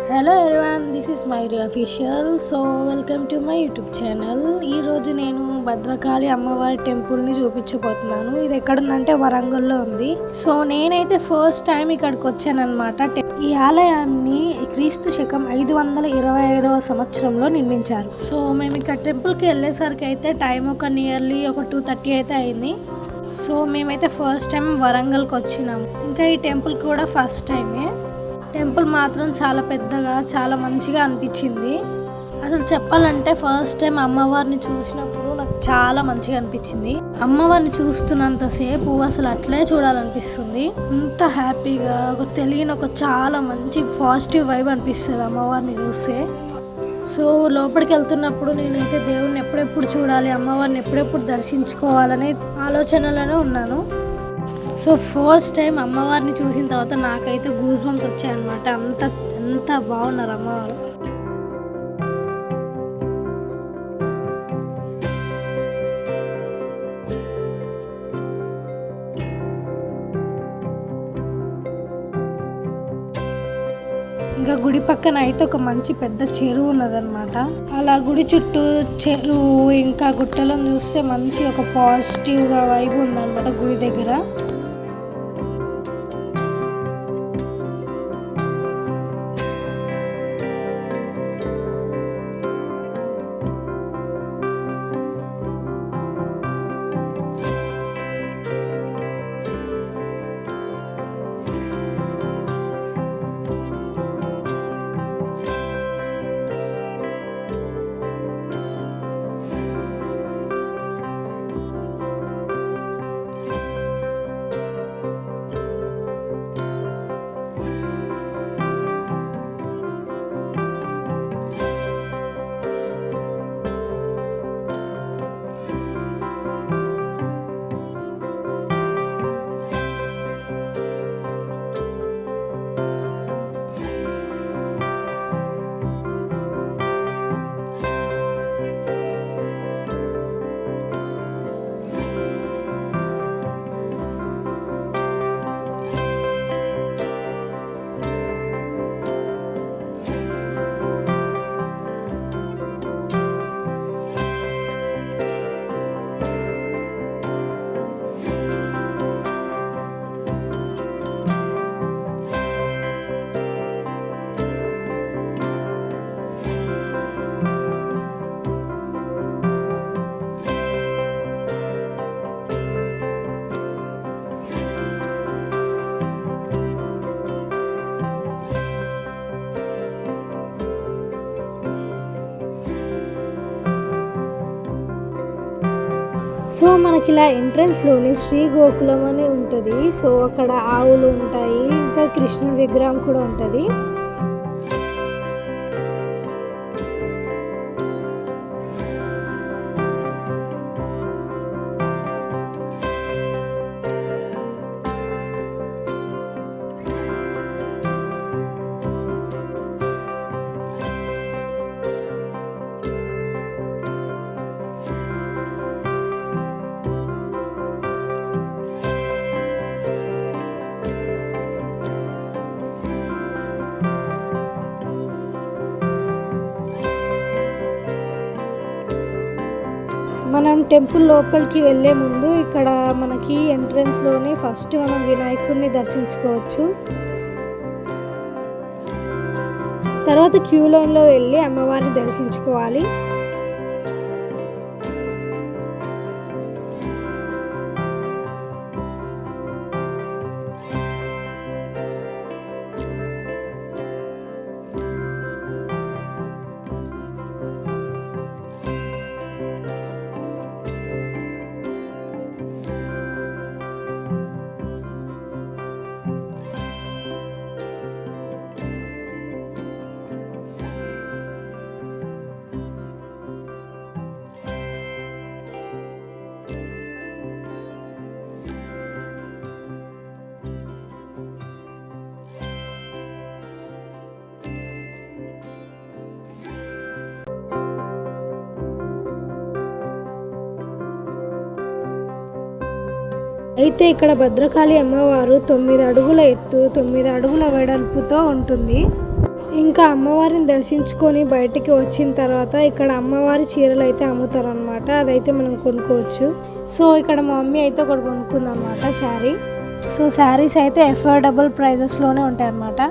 Hello everyone, this is Mairi official. So welcome to my YouTube channel. ఈరోజు నేను భద్రకాళి అమ్మవారి టెంపుల్ని చూపించబోతున్నాను. ఇది ఎక్కడుందంటే వరంగల్లో ఉంది. సో నేనైతే ఫస్ట్ టైం ఇక్కడికి వచ్చానమాట. ఈ ఆలయాన్ని క్రీస్తు శకం 525వ సంవత్సరంలో నిర్మించారు. సో మేము ఇక్కడ టెంపుల్కి వెళ్ళేసరికి అయితే టైం ఒక నియర్లీ 2:30 అయితే అయింది. సో మేమైతే ఫస్ట్ టైం వరంగల్కి వచ్చినాము. ఇంకా ఈ టెంపుల్ కూడా ఫస్ట్ టైమే. టెంపుల్ మాత్రం చాలా పెద్దగా, చాలా మంచిగా అనిపించింది. అసలు చెప్పాలంటే ఫస్ట్ టైం అమ్మవారిని చూసినప్పుడు నాకు చాలా మంచిగా అనిపించింది. అమ్మవారిని చూస్తున్నంతసేపు అసలు అట్లే చూడాలనిపిస్తుంది. అంత హ్యాపీగా తెలియని చాలా మంచి పాజిటివ్ వైబ్ అనిపిస్తుంది అమ్మవారిని చూస్తే. సో లోపలికి వెళ్తున్నప్పుడు నేనైతే దేవుడిని ఎప్పుడెప్పుడు చూడాలి, అమ్మవారిని ఎప్పుడెప్పుడు దర్శించుకోవాలనే ఆలోచనలోనే ఉన్నాను. సో ఫస్ట్ టైం అమ్మవారిని చూసిన తర్వాత నాకైతే గూస్ బంప్స్ వచ్చాయన్నమాట. ఎంత బాగున్నారు అమ్మవారు. ఇంకా గుడి పక్కన అయితే ఒక మంచి పెద్ద చెరువు ఉన్నదన్నమాట. అలా గుడి చుట్టూ చెరువు ఇంకా గుట్టలను చూస్తే మంచి ఒక పాజిటివ్గా వైబ్ ఉందన్నమాట గుడి దగ్గర. సో మనకి ఇలా ఎంట్రన్స్లోని శ్రీ గోకులం అని ఉంటుంది. సో అక్కడ ఆవులు ఉంటాయి, ఇంకా కృష్ణుడి విగ్రహం కూడా ఉంటుంది. మనం టెంపుల్ లోపలికి వెళ్ళే ముందు ఇక్కడ మనకి ఎంట్రన్స్లోనే ఫస్ట్ మనం వినాయకుడిని దర్శించుకోవచ్చు. తర్వాత క్యూ లైన్లో వెళ్ళి అమ్మవారిని దర్శించుకోవాలి. అయితే ఇక్కడ భద్రకాళి అమ్మవారు 9 అడుగుల ఎత్తు 9 అడుగుల వెడల్పుతో ఉంటుంది. ఇంకా అమ్మవారిని దర్శించుకొని బయటికి వచ్చిన తర్వాత ఇక్కడ అమ్మవారి చీరలు అయితే అమ్ముతారు అనమాట. అదైతే మనం కొనుక్కోవచ్చు. సో ఇక్కడ మా మమ్మీ అయితే ఒకటి కొనుక్కుందన్నమాట శారీ. సో శారీస్ అయితే అఫోర్డబుల్ ప్రైజెస్లోనే ఉంటాయి అన్నమాట.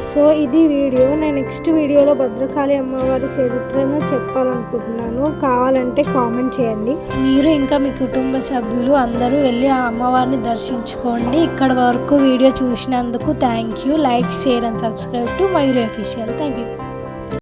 సో ఇది వీడియో. నేను నెక్స్ట్ వీడియోలో భద్రకాళి అమ్మవారి చరిత్రను చెప్పాలనుకుంటున్నాను. కావాలంటే కామెంట్ చేయండి. మీరు ఇంకా మీ కుటుంబ సభ్యులు అందరూ వెళ్ళి ఆ అమ్మవారిని దర్శించుకోండి. ఇక్కడ వరకు వీడియో చూసినందుకు thank you. Like, share and subscribe to Mayuri official. Thank you.